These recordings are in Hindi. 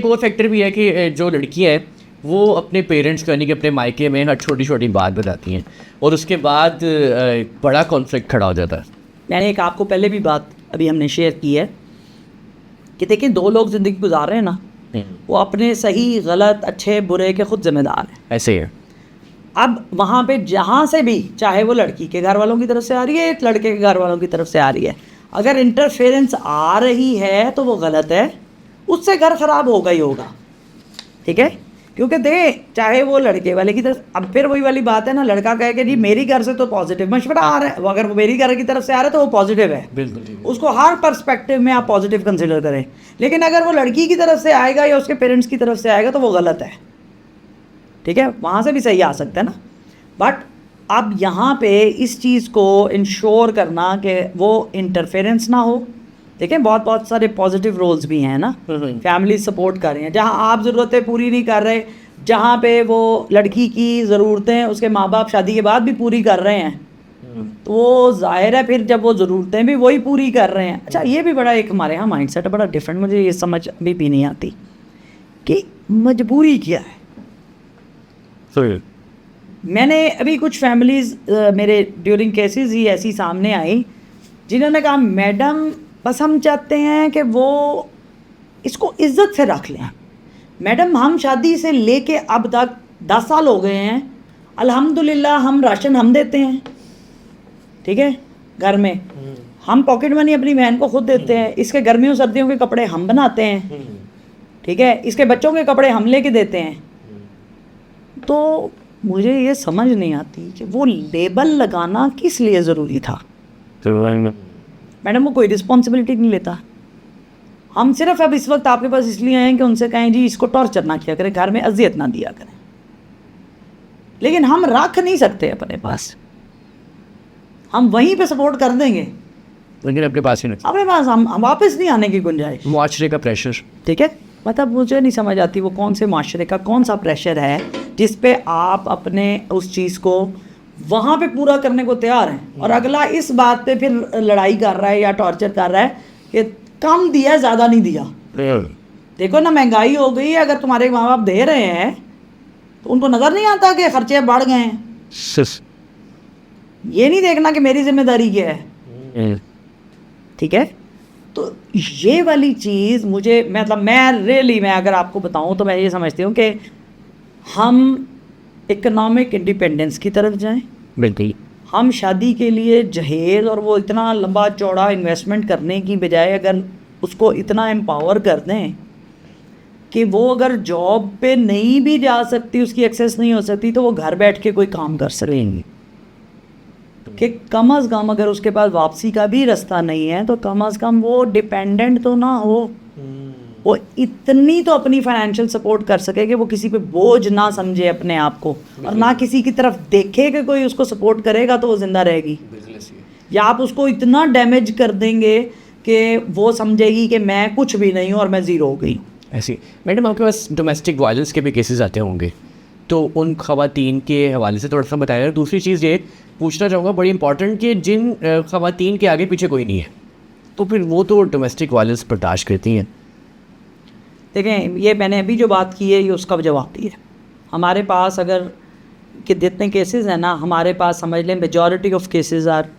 एक और फैक्टर भी है कि जो लड़कियाँ हैं वो अपने पेरेंट्स को यानी कि अपने मायके में हर छोटी छोटी बात बताती हैं और उसके बाद बड़ा कॉन्फ्लिक्ट खड़ा हो जाता है। मैंने एक आपको पहले भी बात अभी हमने शेयर की है कि देखिए, दो लोग ज़िंदगी गुजार रहे हैं ना, वो अपने सही गलत अच्छे बुरे के खुद जिम्मेदार हैं। ऐसे ही है। अब वहाँ पे जहाँ से भी, चाहे वो लड़की के घर वालों की तरफ से आ रही है या लड़के के घर वालों की तरफ से आ रही है, अगर इंटरफेरेंस आ रही है तो वो गलत है, उससे घर ख़राब होगा ही होगा। ठीक है, क्योंकि चाहे वो लड़के वाले की तरफ, अब फिर वही वाली बात है ना, लड़का कहे कि जी मेरी घर से तो पॉजिटिव मशवरा आ रहा है, वो अगर वो मेरी घर की तरफ से आ रहा है तो वो पॉजिटिव है, बिल्कुल उसको हर पर्सपेक्टिव में आप पॉजिटिव कंसिडर करें। लेकिन अगर वो लड़की की तरफ से आएगा या उसके पेरेंट्स की तरफ से आएगा तो वो गलत है। ठीक है, वहाँ से भी सही आ सकता है ना। बट अब यहाँ पे इस चीज़ को इंश्योर करना कि वो इंटरफेरेंस ना हो। देखें, बहुत सारे पॉजिटिव रोल्स भी हैं ना, फैमिली सपोर्ट कर रही हैं, जहाँ आप ज़रूरतें पूरी नहीं कर रहे, जहाँ पे वो लड़की की ज़रूरतें उसके माँ बाप शादी के बाद भी पूरी कर रहे हैं, तो वो जाहिर है फिर जब वो ज़रूरतें भी वही पूरी कर रहे हैं। अच्छा, ये भी बड़ा एक हमारे यहाँ माइंडसेट बड़ा डिफरेंट, मुझे ये समझ अभी भी नहीं आती कि मजबूरी क्या है। मैंने अभी कुछ फैमिलीज़ मेरे ड्यूरिंग केसेस ही ऐसी सामने आई जिन्होंने कहा मैडम बस हम चाहते हैं कि वो इसको इज्जत से रख लें। मैडम हम शादी से लेके अब तक 10 साल हो गए हैं, अल्हम्दुलिल्लाह हम राशन हम देते हैं, ठीक है, घर में हम पॉकेट मनी अपनी बहन को खुद देते हैं, इसके गर्मियों सर्दियों के कपड़े हम बनाते हैं, ठीक है, इसके बच्चों के कपड़े हम लेके देते हैं। तो मुझे ये समझ नहीं आती कि वो लेबल लगाना किस लिए ज़रूरी था। मैडम वो कोई रिस्पॉन्सिबिलिटी नहीं लेता। हम सिर्फ अब इस वक्त आपके पास इसलिए आए हैं कि उनसे कहें जी इसको टॉर्चर ना किया करें, घर में अजियत ना दिया करें, लेकिन हम रख नहीं सकते अपने पास। हम वहीं पे सपोर्ट कर देंगे लेकिन अपने पास ही नहीं, अपने पास हम वापस नहीं आने की गुंजाइश। मुआशरे का प्रेशर, ठीक है, मतलब मुझे नहीं समझ आती वो कौन से माशरे का कौन सा प्रेशर है जिस पे आप अपने उस चीज़ को वहाँ पे पूरा करने को तैयार हैं और अगला इस बात पे फिर लड़ाई कर रहा है या टॉर्चर कर रहा है कि कम दिया ज़्यादा नहीं दिया। देखो ना, महंगाई हो गई है, अगर तुम्हारे माँ बाप दे रहे हैं तो उनको नज़र नहीं आता कि खर्चे बढ़ गए हैं। ये नहीं देखना कि मेरी जिम्मेदारी क्या है। ठीक है, तो ये वाली चीज़ मुझे मतलब मैं अगर आपको बताऊं तो मैं ये समझती हूँ कि हम इकोनॉमिक इंडिपेंडेंस की तरफ जाएं। बिल्कुल, हम शादी के लिए जहेज़ और वो इतना लंबा चौड़ा इन्वेस्टमेंट करने की बजाय अगर उसको इतना एम्पावर कर दें कि वो अगर जॉब पे नहीं भी जा सकती, उसकी एक्सेस नहीं हो सकती, तो वो घर बैठ के कोई काम कर सकेंगे। कि कम अज़ कम अगर उसके पास वापसी का भी रास्ता नहीं है तो कम अज़ कम वो डिपेंडेंट तो ना हो, वो इतनी तो अपनी फाइनेंशियल सपोर्ट कर सके कि वो किसी पे बोझ ना समझे अपने आप को, और ना किसी की तरफ देखे कि कोई उसको सपोर्ट करेगा तो वो ज़िंदा रहेगी। या आप उसको इतना डैमेज कर देंगे कि वो समझेगी कि मैं कुछ भी नहीं हूँ और मैं ज़ीरो हो गई। ऐसी मैडम आपके पास डोमेस्टिक वायलेंस के भी केसेस आते होंगे, तो उन ख़वातीन के हवाले से थोड़ा सा बताया। दूसरी चीज़ ये पूछना चाहूँगा बड़ी इंपॉर्टेंट कि जिन ख़वातीन के आगे पीछे कोई नहीं है तो फिर वो तो डोमेस्टिक वायलेंस बर्दाश्त करती हैं। देखें, ये मैंने अभी जो बात की है ये उसका जवाब दिया। हमारे पास अगर कि जितने केसेस हैं ना, हमारे पास समझ लें majority of cases are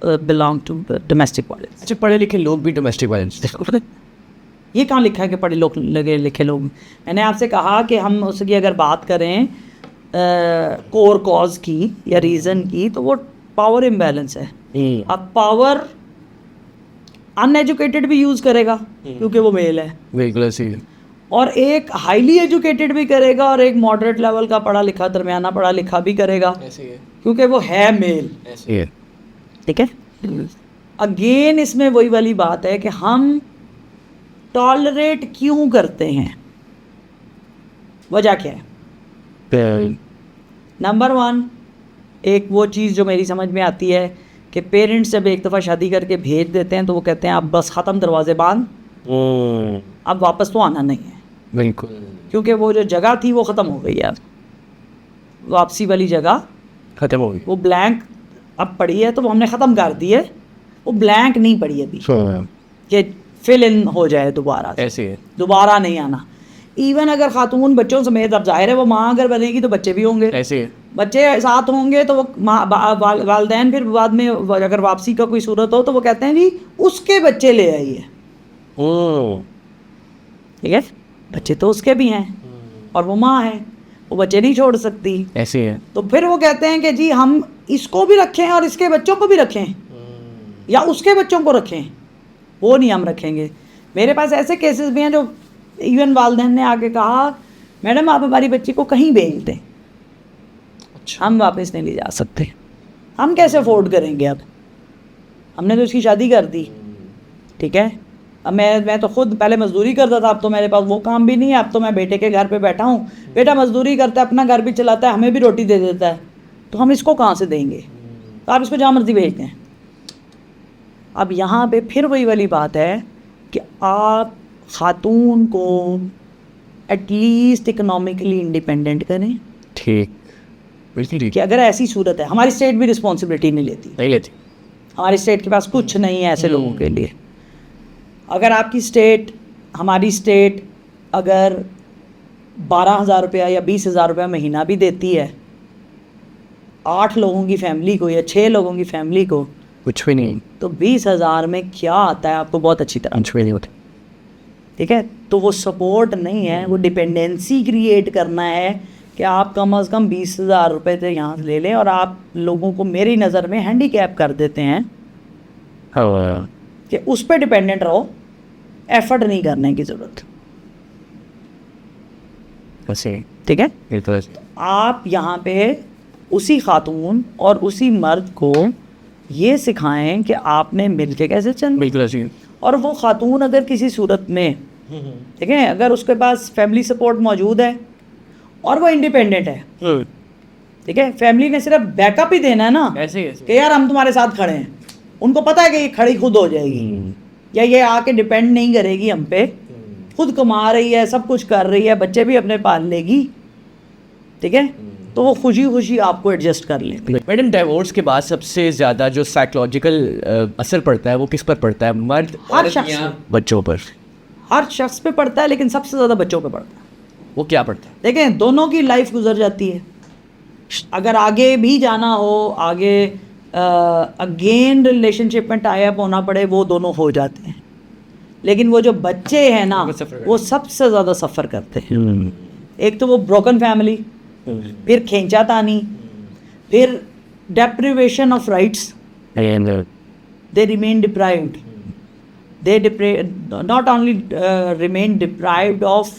belong to domestic violence. अच्छा, पढ़े लिखे लोग भी डोमेस्टिक वायलेंस, ये कहाँ लिखा है कि पढ़े लिखे लोग? मैंने आपसे कहा कि हम उसकी अगर बात करें कोर कॉज की या रीज़न की, तो वो पावर इम्बैलेंस है। अब पावर अनएजुकेटेड भी यूज़ करेगा क्योंकि वो मेल है, बिल्कुल ऐसी, और एक हाईली एजुकेटेड भी करेगा और एक मॉडरेट लेवल का पढ़ा लिखा दरमियाना पढ़ा लिखा भी करेगा, क्योंकि वो है मेल। ठीक है, अगेन इसमें वही वाली बात है कि हम टॉलरेट क्यों करते हैं, वजह क्या है? नंबर 1, एक वो चीज़ जो मेरी समझ में आती है कि पेरेंट्स जब एक दफ़ा शादी करके भेज देते हैं तो वो कहते हैं अब बस ख़त्म, दरवाजे बांध, अब वापस तो आना नहीं है। बिल्कुल, क्योंकि वो जो जगह थी वो ख़त्म हो गई है, वापसी वाली जगह ख़त्म हो गई, वो ब्लैंक अब पड़ी है, तो वो हमने ख़त्म कर दी है, वो ब्लैंक नहीं पड़ी अभी कि फिल इन हो जाए दोबारा, ऐसे है, दोबारा नहीं आना। इवन अगर खातून बच्चों समेत, अब जाहिर है वो माँ अगर बनेगी तो बच्चे भी होंगे, ऐसे है। बच्चे साथ होंगे तो वो वालदैन फिर बाद में अगर वापसी का कोई सूरत हो तो वो कहते हैं जी उसके बच्चे ले आइए, ओ ठीक है, बच्चे तो उसके भी हैं और वो माँ है, वो बच्चे नहीं छोड़ सकती, ऐसे है। तो फिर वो कहते हैं कि जी हम इसको भी रखें और इसके बच्चों को भी रखें या उसके बच्चों को रखें, वो नहीं हम रखेंगे। मेरे पास ऐसे केसेस भी हैं जो इवन वालदैन ने आके कहा मैडम आप हमारी बच्ची को कहीं भेज दें, हम वापस नहीं ले जा सकते, हम कैसे अफोर्ड करेंगे, अब हमने तो उसकी शादी कर दी, ठीक है, अब मैं तो खुद पहले मजदूरी करता था, अब तो मेरे पास वो काम भी नहीं है, अब तो मैं बेटे के घर पे बैठा हूँ, बेटा मजदूरी करता है, अपना घर भी चलाता है, हमें भी रोटी दे देता है, तो हम इसको कहाँ से देंगे, तो आप इसको जहाँ मर्जी भेज दें। अब यहाँ पे फिर वही वाली बात है कि आप खातून को एटलीस्ट इकोनॉमिकली इंडिपेंडेंट करें, ठीक, बिल्कुल ठीक। कि अगर ऐसी सूरत है, हमारी स्टेट भी रिस्पॉन्सिबिलिटी नहीं लेती, नहीं लेती। हमारी स्टेट के पास कुछ नहीं है ऐसे लोगों के लिए। अगर आपकी स्टेट, हमारी स्टेट अगर 12,000 रुपया या 20,000 रुपया महीना भी देती है 8 लोगों की फैमिली को या 6 लोगों की फैमिली को, कुछ भी नहीं, तो 20,000 में क्या आता है आपको बहुत अच्छी तरह, कुछ भी नहीं होता। ठीक है, तो वो सपोर्ट नहीं है, वो डिपेंडेंसी क्रिएट करना है कि आप कम से कम 20,000 रुपये से यहाँ से ले लें, और आप लोगों को मेरी नज़र में हैंडीकैप कर देते हैं हाँ, कि उस पर डिपेंडेंट रहो, एफर्ट नहीं करने की ज़रूरत, वैसे ठीक है। ये तो ऐसे। आप यहाँ पे उसी खातून और उसी मर्द को ये सिखाएं कि आपने मिल के कैसे चलना, बिल्कुल ऐसे ही। और वो खातून अगर किसी सूरत में, ठीक है, अगर उसके पास फैमिली सपोर्ट मौजूद है और वो इंडिपेंडेंट है, ठीक है, फैमिली ने सिर्फ बैकअप ही देना है ना, ऐसे ही ऐसे। कि यार हम तुम्हारे साथ खड़े हैं, उनको पता है कि ये खड़ी खुद हो जाएगी, या ये आके डिपेंड नहीं करेगी हम पे, खुद कमा रही है, सब कुछ कर रही है, बच्चे भी अपने पाल लेगी, ठीक है, तो वो खुशी खुशी आपको एडजस्ट कर ले। मैडम डिवोर्स के बाद सबसे ज़्यादा जो साइकोलॉजिकल असर पड़ता है वो किस पर पड़ता है, मर्द हर औरत शख्स या बच्चों पर? हर शख्स पे पड़ता है, लेकिन सबसे ज़्यादा बच्चों पे पड़ता है। वो क्या पड़ता है? देखें, दोनों की लाइफ गुजर जाती है, अगर आगे भी जाना हो, आगे अगेन रिलेशनशिप में टाई अप होना पड़े, वो दोनों हो जाते हैं, लेकिन वो जो बच्चे हैं ना, वो suffer वो सबसे ज़्यादा सफ़र करते हैं। एक तो वो ब्रोकन फैमिली, फिर खींचातानी, फिर deprivation of rights, they remain deprived, they not only remain deprived of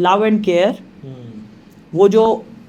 love and care, वो जो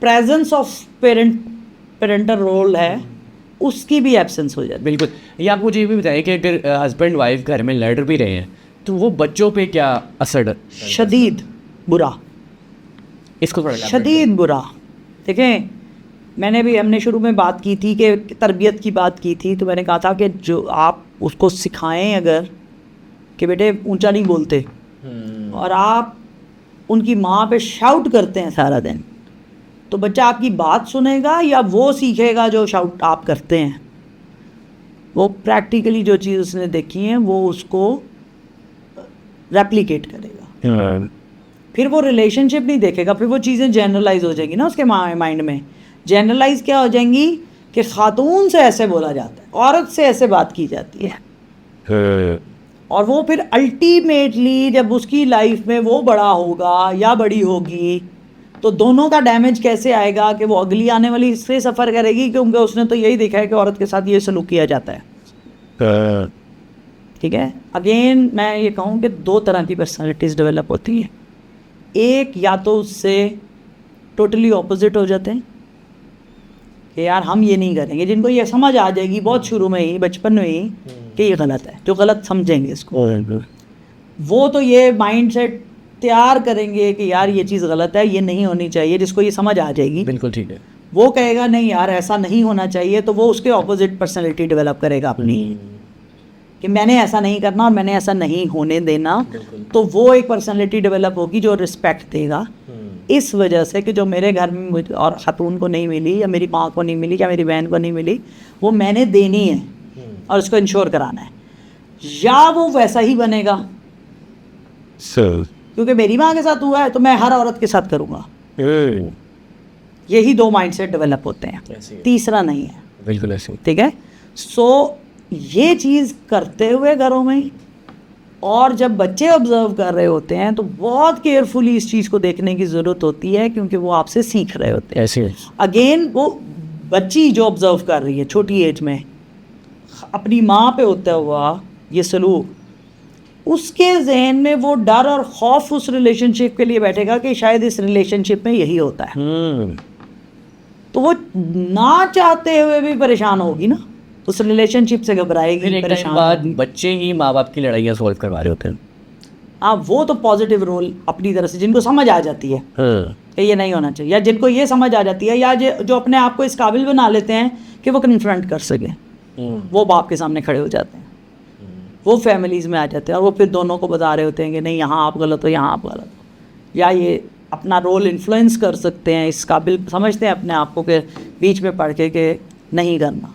presence of parental role है उसकी भी एब्सेंस हो जाती है। बिल्कुल। ये आप मुझे ये भी बताइए कि अगर हस्बैंड वाइफ घर में लड़ भी रहे हैं तो वो बच्चों पे क्या असर? शदीद बुरा, इसको थोड़ा शदीद बुरा। देखें, हमने शुरू में बात की थी कि तरबियत की बात की थी, तो मैंने कहा था कि जो आप उसको सिखाएं अगर कि बेटे ऊंचा नहीं बोलते, और आप उनकी माँ पे शाउट करते हैं सारा दिन, तो बच्चा आपकी बात सुनेगा या वो सीखेगा जो शाउट आप करते हैं? वो प्रैक्टिकली जो चीज़ उसने देखी है वो उसको रेप्लिकेट करेगा, फिर वो रिलेशनशिप नहीं देखेगा, फिर वो चीज़ें जनरलाइज हो जाएंगी ना उसके माइंड में। जनरलाइज क्या हो जाएंगी कि खातून से ऐसे बोला जाता है, औरत से ऐसे बात की जाती है, और वो फिर अल्टीमेटली जब उसकी लाइफ में वो बड़ा होगा या बड़ी होगी तो दोनों का डैमेज कैसे आएगा कि वो अगली आने वाली इससे सफ़र करेगी, क्योंकि उसने तो यही देखा है कि औरत के साथ ये सलूक किया जाता है। ठीक है, अगेन मैं ये कहूँ कि 2 तरह की पर्सनालिटीज़ डेवलप होती है। एक या तो उससे टोटली ऑपोजिट हो जाते हैं कि यार हम ये नहीं करेंगे, जिनको ये समझ आ जाएगी बहुत शुरू में ही, बचपन में ही कि ये गलत है, जो गलत समझेंगे इसको, वो तो ये माइंड सेट तैयार करेंगे कि यार ये चीज़ गलत है, ये नहीं होनी चाहिए, जिसको ये समझ आ जाएगी। बिल्कुल ठीक है। वो कहेगा नहीं यार ऐसा नहीं होना चाहिए, तो वो उसके ऑपोजिट पर्सनैलिटी डेवलप करेगा अपनी, कि मैंने ऐसा नहीं करना और मैंने ऐसा नहीं होने देना। तो वो एक पर्सनैलिटी डेवलप होगी जो रिस्पेक्ट देगा, इस वजह से कि जो मेरे घर में मुझे और खातून को नहीं मिली, या मेरी माँ को नहीं मिली, या मेरी बहन को नहीं मिली, वो मैंने देनी है और उसको इंश्योर कराना है। या वो वैसा ही बनेगा क्योंकि मेरी माँ के साथ हुआ है तो मैं हर औरत के साथ करूँगा। यही 2 माइंडसेट डेवलप होते हैं, तीसरा नहीं है। बिल्कुल ऐसे। ठीक है। सो ये चीज़ करते हुए घरों में, और जब बच्चे ऑब्जर्व कर रहे होते हैं तो बहुत केयरफुली इस चीज़ को देखने की ज़रूरत होती है, क्योंकि वो आपसे सीख रहे होते हैं। ऐसे अगेन वो बच्ची जो ऑब्जर्व कर रही है छोटी एज में अपनी माँ पे होता हुआ ये सलूक, उसके जहन में वो डर और खौफ उस रिलेशनशिप के लिए बैठेगा कि शायद इस रिलेशनशिप में यही होता है। तो वो ना चाहते हुए भी परेशान होगी ना, उस रिलेशनशिप से घबराएगी, परेशान बाद बच्चे ही माँ बाप की लड़ाइयाँ सॉल्व करवा रहे होते हैं। हाँ, वो तो पॉजिटिव रोल अपनी तरफ से, जिनको समझ आ जाती है कि ये नहीं होना चाहिए, या जिनको ये समझ आ जाती है, या जो अपने आप को इस काबिल बना लेते हैं कि वो कन्फ्रंट कर सके, वो बाप के सामने खड़े हो जाते हैं, वो फैमिलीज़ में आ जाते हैं, और वो फिर दोनों को बता रहे होते हैं कि नहीं यहाँ आप गलत हो, यहाँ आप गलत हो, या ये अपना रोल इन्फ्लुएंस कर सकते हैं, इस काबिल समझते हैं अपने आप को कि बीच में पढ़ के कि नहीं करना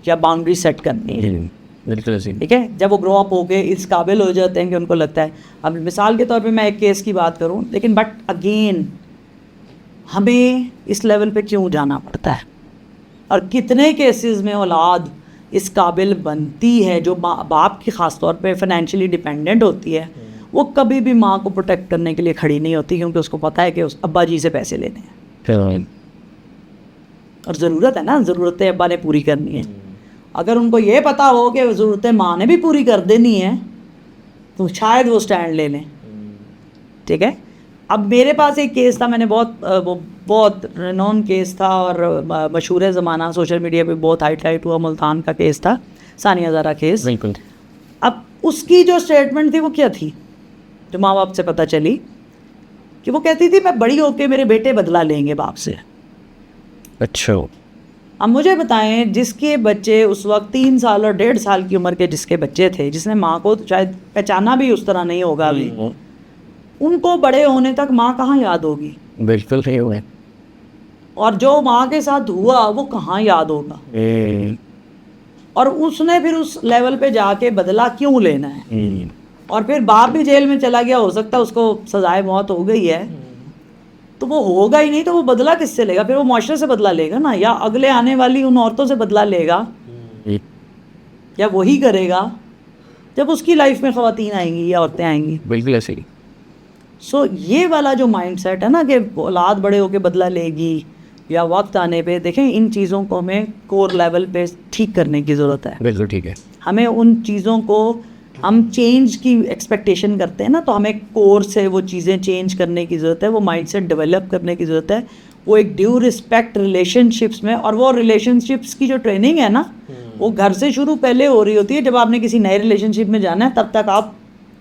या बाउंड्री सेट करनी है। बिल्कुल ऐसे। ठीक है। जब वो ग्रो अप होके इस काबिल हो जाते हैं कि उनको लगता है, अब मिसाल के तौर पे मैं एक केस की बात करूं, लेकिन बट अगेन हमें इस लेवल पे क्यों जाना पड़ता है, और कितने केसेस में औलाद इस काबिल बनती है जो बाप की ख़ास तौर पे फाइनेंशियली डिपेंडेंट होती है, वो कभी भी माँ को प्रोटेक्ट करने के लिए खड़ी नहीं होती, क्योंकि उसको पता है कि उस अब्बा जी से पैसे लेने हैं, और ज़रूरत है ना, ज़रूरतें अब्बा ने पूरी करनी है। अगर उनको ये पता हो कि ज़रूरतें माँ ने भी पूरी कर देनी है तो शायद वो स्टैंड ले लें। ठीक है। अब मेरे पास एक केस था, मैंने बहुत रिनोन केस था और मशहूर ज़माना, सोशल मीडिया पे बहुत हाईलाइट हुआ, मुल्तान का केस था, सानिया ज़हरा केस। बिल्कुल। अब उसकी जो स्टेटमेंट थी वो क्या थी, जो माँ बाप से पता चली, कि वो कहती थी मैं बड़ी होके मेरे बेटे बदला लेंगे बाप से। अच्छा। अब मुझे बताएं, जिसके बच्चे उस वक्त 3 साल और 1.5 साल की उम्र के जिसके बच्चे थे, जिसने माँ को शायद पहचाना भी उस तरह नहीं होगा अभी, उनको बड़े होने तक माँ कहाँ याद होगी? बिल्कुल सही हुआ। और जो माँ के साथ हुआ वो कहाँ याद होगा? और उसने फिर उस लेवल पे जाके बदला क्यों लेना है? और फिर बाप भी जेल में चला गया, हो सकता है उसको सजाए मौत हो गई है, तो वो होगा ही नहीं, तो वो बदला किससे लेगा? फिर वो मुआशरे से बदला लेगा ना, या अगले आने वाली उन औरतों से बदला लेगा, या वही करेगा जब उसकी लाइफ में ख़वातीन आएंगी या औरतें आएंगी। बिल्कुल ऐसे ही। सो ये वाला जो माइंडसेट है ना कि औलाद बड़े होके बदला लेगी, या वक्त आने पे, देखें इन चीज़ों को हमें कोर लेवल पे ठीक करने की ज़रूरत है। बिल्कुल ठीक है। हमें उन चीज़ों को, हम चेंज की एक्सपेक्टेशन करते हैं ना, तो हमें कोर से वो चीज़ें चेंज करने की ज़रूरत है, वो माइंडसेट डेवलप करने की ज़रूरत है, वो एक ड्यू रिस्पेक्ट रिलेशनशिप्स में। और वो रिलेशनशिप्स की जो ट्रेनिंग है ना, वो घर से शुरू पहले हो रही होती है। जब आपने किसी नए रिलेशनशिप में जाना है तब तक आप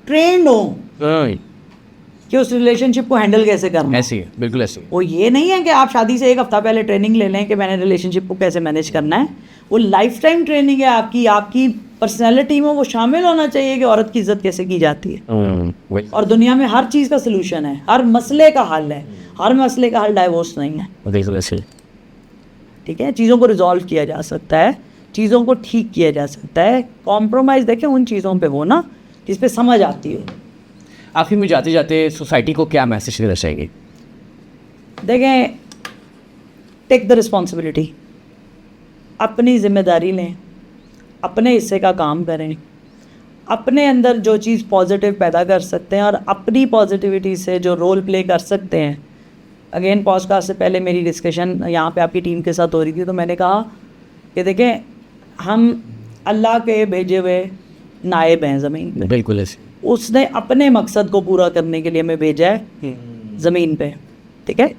ट्रेंड हो कि उस रिलेशनशिप को हैंडल कैसे करना है। ऐसे ही है, बिल्कुल ऐसे ही। वो ये नहीं है कि आप शादी से 1 हफ्ता पहले ट्रेनिंग ले लें कि मैंने रिलेशनशिप को कैसे मैनेज करना है। वो लाइफ टाइम ट्रेनिंग है आपकी पर्सनैलिटी में वो शामिल होना चाहिए कि औरत की इज्जत कैसे की जाती है। और दुनिया में हर चीज़ का सलूशन है, हर मसले का हल है, हर मसले का हल डाइवोर्स नहीं है। बिल्कुल ऐसे ही। ठीक है। चीज़ों को रिजॉल्व किया जा सकता है, चीज़ों को ठीक किया जा सकता है। कॉम्प्रोमाइज़ देखें उन चीज़ों पे हो ना जिस पे समझ आती हो। आखिर में जाते जाते सोसाइटी को क्या मैसेज देना चाहिए? देखें, टेक द रिस्पॉन्सिबिलिटी, अपनी जिम्मेदारी लें, अपने हिस्से का काम करें, अपने अंदर जो चीज़ पॉजिटिव पैदा कर सकते हैं और अपनी पॉजिटिविटी से जो रोल प्ले कर सकते हैं। अगेन पॉडकास्ट से पहले मेरी डिस्कशन यहाँ पे आपकी टीम के साथ हो रही थी, तो मैंने कहा कि देखें, हम अल्लाह के भेजे हुए नायब हैं ज़मीन पे। बिल्कुल ऐसे। उसने अपने मकसद को पूरा करने के लिए हमें भेजा है ज़मीन पे। ठीक है।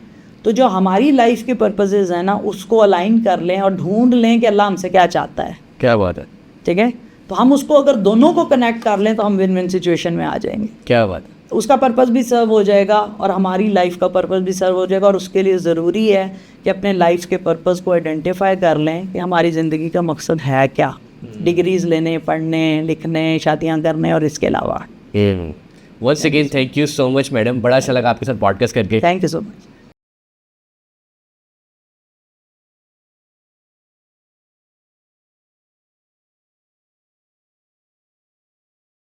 तो जो हमारी लाइफ के पर्पसेस हैं ना, उसको अलाइन कर लें और ढूंढ लें कि अल्लाह हमसे क्या चाहता है। क्या बात है। ठीक है। तो हम उसको अगर दोनों को कनेक्ट कर लें तो हम विन विन सिचुएशन में आ जाएंगे। क्या बात है। तो उसका पर्पस भी सर्व हो जाएगा और हमारी लाइफ का पर्पस भी सर्व हो जाएगा। और उसके लिए ज़रूरी है कि अपने लाइफ के पर्पस को आइडेंटिफाई कर लें कि हमारी ज़िंदगी का मकसद है क्या। डिग्रीज़ लेने, पढ़ने, लिखने, शादियाँ करने और इसके अलावा। Once again thank you so much madam, बड़ा अच्छा लगा आपके साथ पॉडकास्ट करके। Thank you so much.